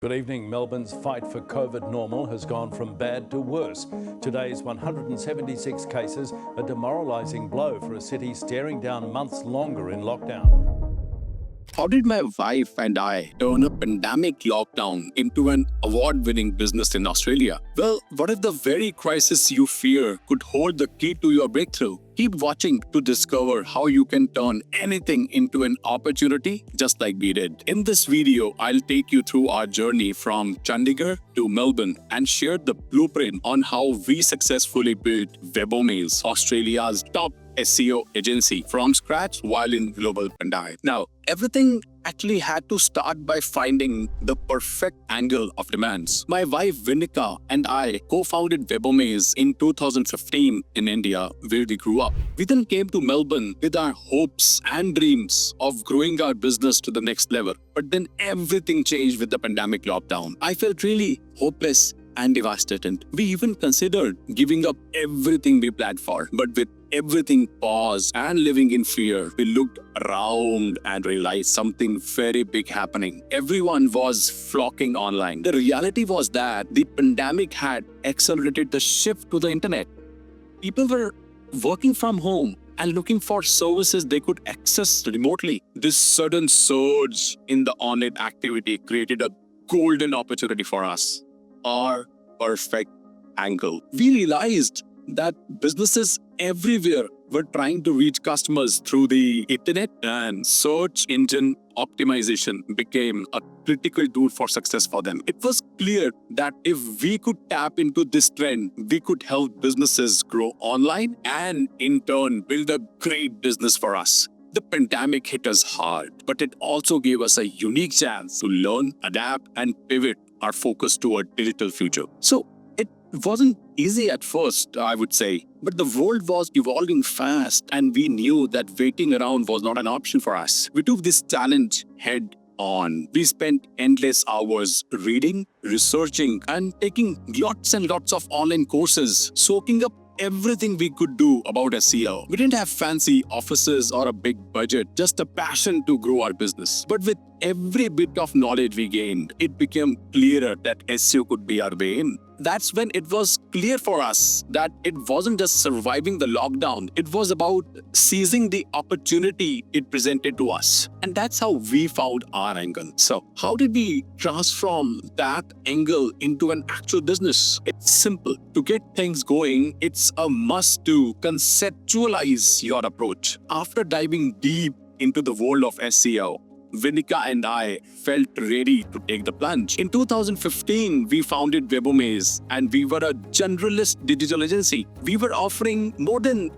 Good evening. Melbourne's fight for COVID normal has gone from bad to worse. Today's 176 cases, a demoralising blow for a city staring down months longer in lockdown. How did my wife and I turn a pandemic lockdown into an award-winning business in Australia? Well, what if the very crisis you fear could hold the key to your breakthrough? Keep watching to discover how you can turn anything into an opportunity just like we did. In this video, I'll take you through our journey from Chandigarh to Melbourne and share the blueprint on how we successfully built Webomails, Australia's top SEO agency from scratch while in global pandemic. Now, everything actually had to start by finding the perfect angle of demands. My wife Vinika and I co-founded Webomails in 2015 in India, where we grew up. We then came to Melbourne with our hopes and dreams of growing our business to the next level. But then everything changed with the pandemic lockdown. I felt really hopeless and devastated. We even considered giving up everything we planned for. But with everything paused and living in fear, we looked around and realized something very big happening. Everyone was flocking online. The reality was that the pandemic had accelerated the shift to the internet. People were working from home and looking for services they could access remotely. This sudden surge in the online activity created a golden opportunity for us. Our perfect angle. We realized that businesses everywhere were trying to reach customers through the internet, and search engine optimization became a critical tool for success for them. It was clear that if we could tap into this trend, we could help businesses grow online and in turn build a great business for us. The pandemic hit us hard, but it also gave us a unique chance to learn, adapt, and pivot our focus to a digital future. So it wasn't easy at first, I would say, but the world was evolving fast and we knew that waiting around was not an option for us. We took this challenge head on. We spent endless hours reading, researching, and taking lots and lots of online courses, soaking up everything we could do about SEO. We didn't have fancy offices or a big budget, just a passion to grow our business. But with every bit of knowledge we gained, it became clearer that SEO could be our way in. That's when it was clear for us that it wasn't just surviving the lockdown, it was about seizing the opportunity it presented to us. And that's how we found our angle. So how did we transform that angle into an actual business? It's simple. To get things going, it's a must to conceptualize your approach. After diving deep into the world of SEO, Vinika and I felt ready to take the plunge. In 2015, we founded Webomails and we were a generalist digital agency. We were offering more than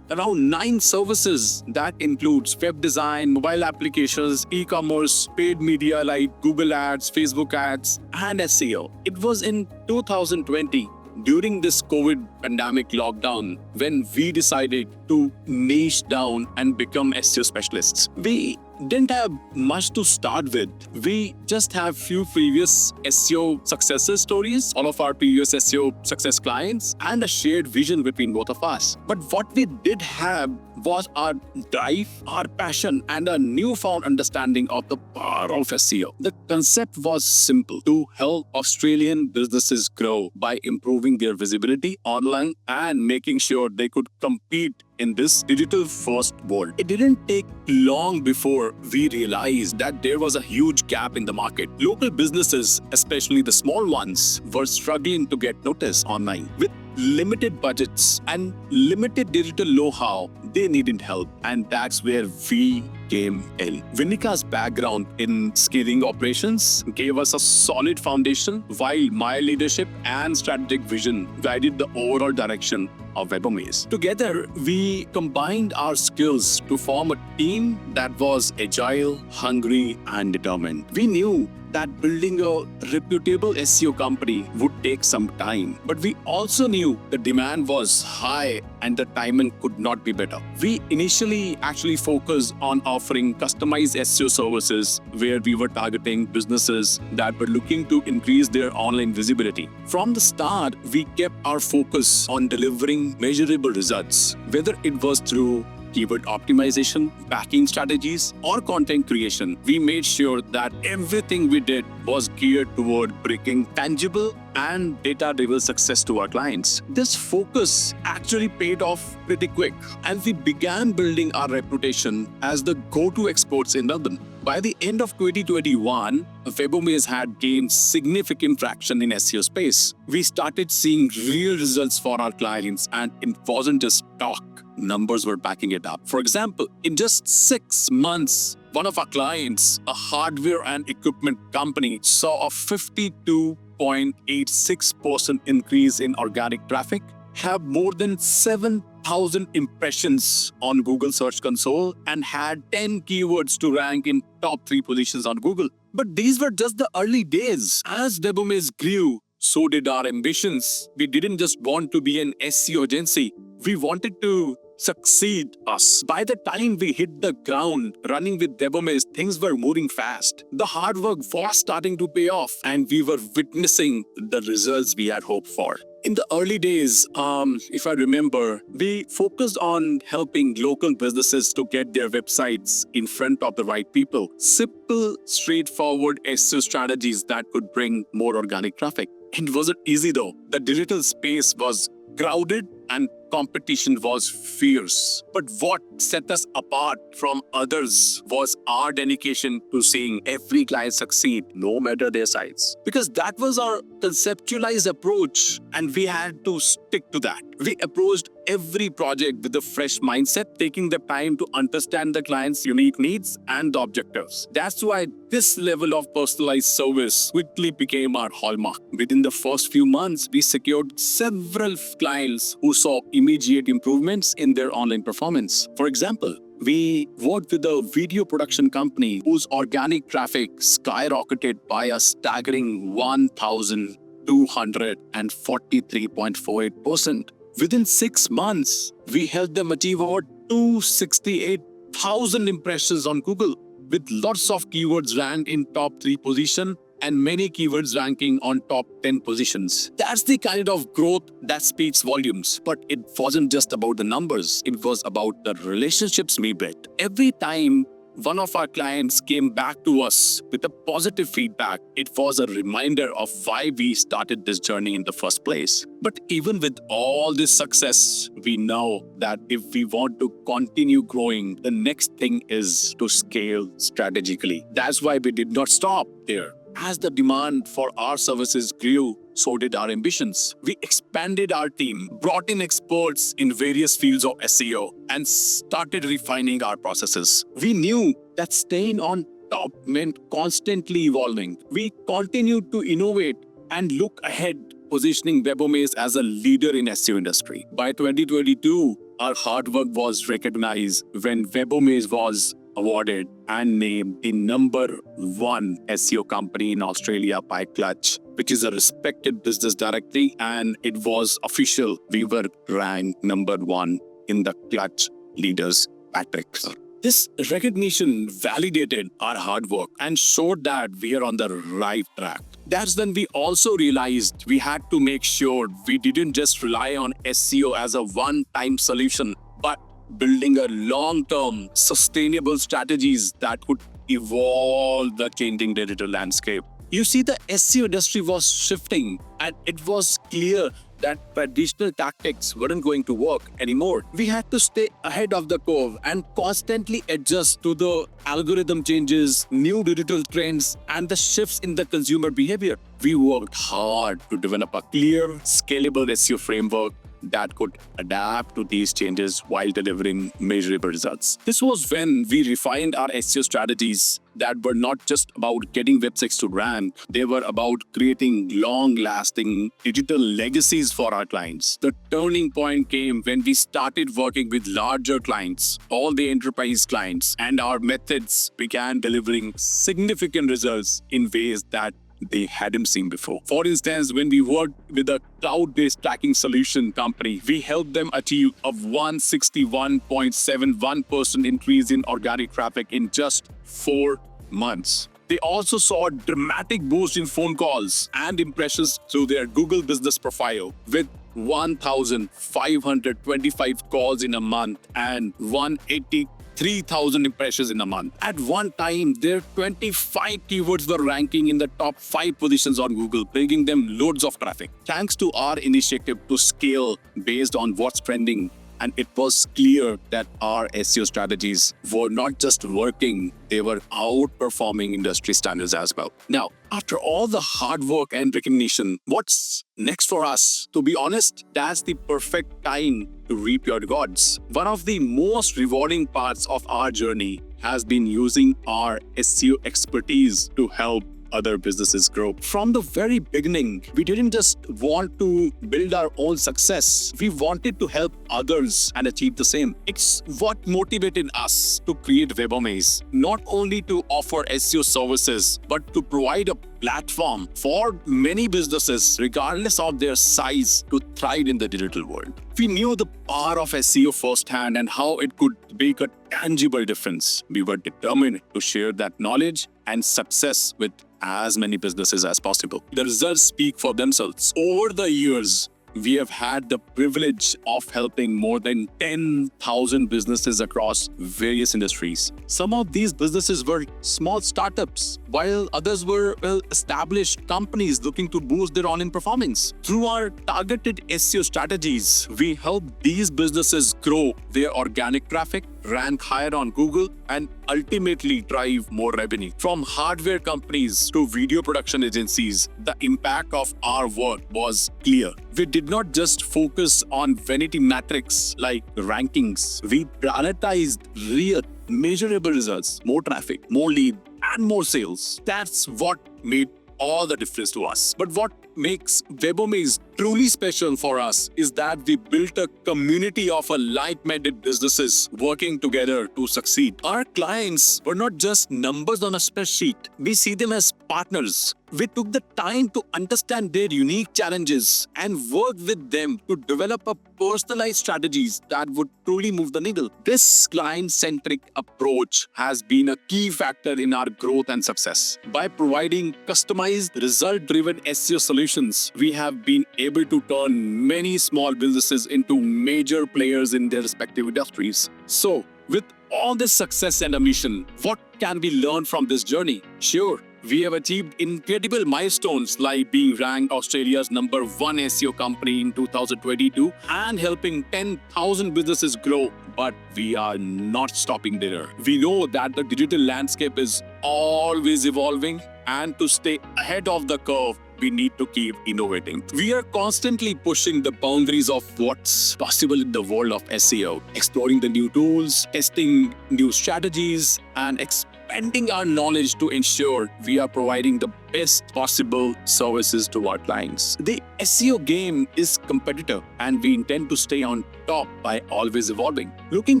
around 9 services that includes web design, mobile applications, e-commerce, paid media like Google Ads, Facebook ads, and SEO. It was in 2020, during this COVID pandemic lockdown, when we decided to niche down and become SEO specialists. We didn't have much to start with. We just have few previous SEO success stories, all of our previous SEO success clients, and a shared vision between both of us. But what we did have was our drive, our passion, and a newfound understanding of the power of SEO. The concept was simple: to help Australian businesses grow by improving their visibility online and making sure they could compete in this digital-first world. It didn't take long before we realized that there was a huge gap in the market. Local businesses, especially the small ones, were struggling to get noticed online. With limited budgets and limited digital know-how, they needed help, and that's where we came in. Vinika's background in scaling operations gave us a solid foundation, while my leadership and strategic vision guided the overall direction of Webomails. Together, we combined our skills to form a team that was agile, hungry, and determined. We knew that building a reputable SEO company would take some time, but we also knew the demand was high and the timing could not be better. We initially actually focused on offering customized SEO services where we were targeting businesses that were looking to increase their online visibility. From the start, we kept our focus on delivering measurable results, whether it was through keyword optimization, backing strategies, or content creation, we made sure that everything we did was geared toward bringing tangible and data-driven success to our clients. This focus actually paid off pretty quick, and we began building our reputation as the go-to experts in London. By the end of 2021, Webomaze had gained significant traction in SEO space. We started seeing real results for our clients, and it wasn't just talk. Numbers were backing it up. For example, in just 6 months, one of our clients, a hardware and equipment company, saw a 52.86% increase in organic traffic, have more than 7,000 impressions on Google Search Console, and had 10 keywords to rank in top 3 positions on Google. But these were just the early days. As Webomaze grew, so did our ambitions. We didn't just want to be an SEO agency. We wanted to succeed us. By the time we hit the ground running with Webomaze, things were moving fast. The hard work was starting to pay off, and we were witnessing the results we had hoped for. In the early days, if I remember, we focused on helping local businesses to get their websites in front of the right people. Simple, straightforward SEO strategies that could bring more organic traffic. It wasn't easy though. The digital space was crowded and competition was fierce. But what set us apart from others was our dedication to seeing every client succeed, no matter their size. Because that was our conceptualized approach, and we had to stick to that. We approached every project with a fresh mindset, taking the time to understand the client's unique needs and objectives. That's why this level of personalized service quickly became our hallmark. Within the first few months, we secured several clients who saw immediate improvements in their online performance. For example, we worked with a video production company whose organic traffic skyrocketed by a staggering 1,243.48%. Within 6 months, we helped them achieve over 268,000 impressions on Google, with lots of keywords ranked in top 3 position and many keywords ranking on top 10 positions. That's the kind of growth that speaks volumes. But it wasn't just about the numbers. It was about the relationships we built. Every time one of our clients came back to us with a positive feedback, it was a reminder of why we started this journey in the first place. But even with all this success, we know that if we want to continue growing, the next thing is to scale strategically. That's why we did not stop there. As the demand for our services grew, so did our ambitions. We expanded our team, brought in experts in various fields of SEO, and started refining our processes. We knew that staying on top meant constantly evolving. We continued to innovate and look ahead, positioning Webomaze as a leader in SEO industry. By 2022, our hard work was recognized when Webomaze was awarded and named the #1 SEO company in Australia by Clutch, which is a respected business directory, and it was official. We were ranked #1 in the Clutch Leaders Matrix. This recognition validated our hard work and showed that we are on the right track. That's when we also realized we had to make sure we didn't just rely on SEO as a one-time solution, but building a long-term, sustainable strategies that could evolve the changing digital landscape. You see, the SEO industry was shifting, and it was clear that traditional tactics weren't going to work anymore. We had to stay ahead of the curve and constantly adjust to the algorithm changes, new digital trends, and the shifts in the consumer behavior. We worked hard to develop a clear, scalable SEO framework that could adapt to these changes while delivering measurable results. This was when we refined our SEO strategies that were not just about getting websites to rank, they were about creating long-lasting digital legacies for our clients. The turning point came when we started working with larger clients, all the enterprise clients, and our methods began delivering significant results in ways that they hadn't seen before. For instance, when we worked with a cloud-based tracking solution company, we helped them achieve a 161.71% increase in organic traffic in just 4 months. They also saw a dramatic boost in phone calls and impressions through their Google business profile, with 1,525 calls in a month and 183,000 impressions in a month. At one time, their 25 keywords were ranking in the top 5 positions on Google, bringing them loads of traffic. Thanks to our initiative to scale based on what's trending, and it was clear that our SEO strategies were not just working, they were outperforming industry standards as well. Now, after all the hard work and recognition, what's next for us? To be honest, that's the perfect time to reap your rewards. One of the most rewarding parts of our journey has been using our SEO expertise to help other businesses grow. From the very beginning, we didn't just want to build our own success. We wanted to help others and achieve the same. It's what motivated us to create Webomaze, not only to offer SEO services, but to provide a platform for many businesses, regardless of their size, to thrive in the digital world. We knew the power of SEO firsthand and how it could make a tangible difference. We were determined to share that knowledge and success with as many businesses as possible. The results speak for themselves. Over the years, we have had the privilege of helping more than 10,000 businesses across various industries. Some of these businesses were small startups, while others were well-established companies looking to boost their online performance. Through our targeted SEO strategies, we help these businesses grow their organic traffic, rank higher on Google, and ultimately drive more revenue. From hardware companies to video production agencies, the impact of our work was clear. We did not just focus on vanity metrics like rankings. We prioritized real, measurable results, more traffic, more lead, and more sales. That's what made all the difference to us. But what makes Webomaze truly special for us is that we built a community of like-minded businesses working together to succeed. Our clients were not just numbers on a spreadsheet. We see them as partners. We took the time to understand their unique challenges and work with them to develop a personalized strategies that would truly move the needle. This client-centric approach has been a key factor in our growth and success. By providing customized, result-driven SEO solutions, we have been able to turn many small businesses into major players in their respective industries. So, with all this success and ambition, what can we learn from this journey? Sure, we have achieved incredible milestones like being ranked Australia's #1 SEO company in 2022 and helping 10,000 businesses grow. But we are not stopping there. We know that the digital landscape is always evolving, and to stay ahead of the curve, we need to keep innovating. We are constantly pushing the boundaries of what's possible in the world of SEO, exploring the new tools, testing new strategies, and expanding our knowledge to ensure we are providing the best possible services to our clients. The SEO game is competitive, and we intend to stay on top by always evolving. Looking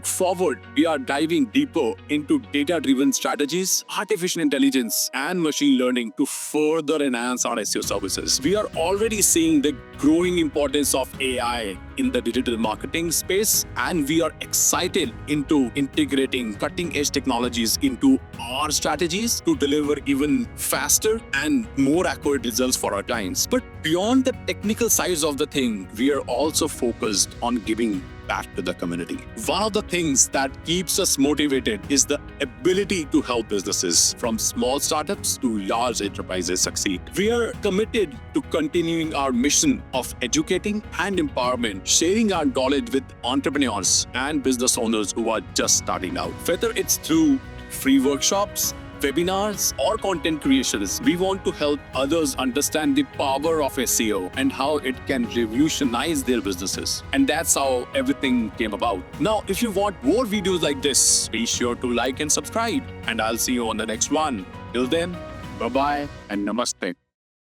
forward, we are diving deeper into data-driven strategies, artificial intelligence, and machine learning to further enhance our SEO services. We are already seeing the growing importance of AI in the digital marketing space, and we are excited into integrating cutting-edge technologies into our strategies to deliver even faster and more accurate results for our clients. But beyond the technical sides of the thing, we are also focused on giving back to the community. One of the things that keeps us motivated is the ability to help businesses from small startups to large enterprises succeed. We are committed to continuing our mission of educating and empowerment, sharing our knowledge with entrepreneurs and business owners who are just starting out. Whether it's through free workshops, webinars, or content creations, we want to help others understand the power of SEO and how it can revolutionize their businesses. And that's how everything came about. Now, if you want more videos like this, be sure to like and subscribe. And I'll see you on the next one. Till then, bye-bye and namaste.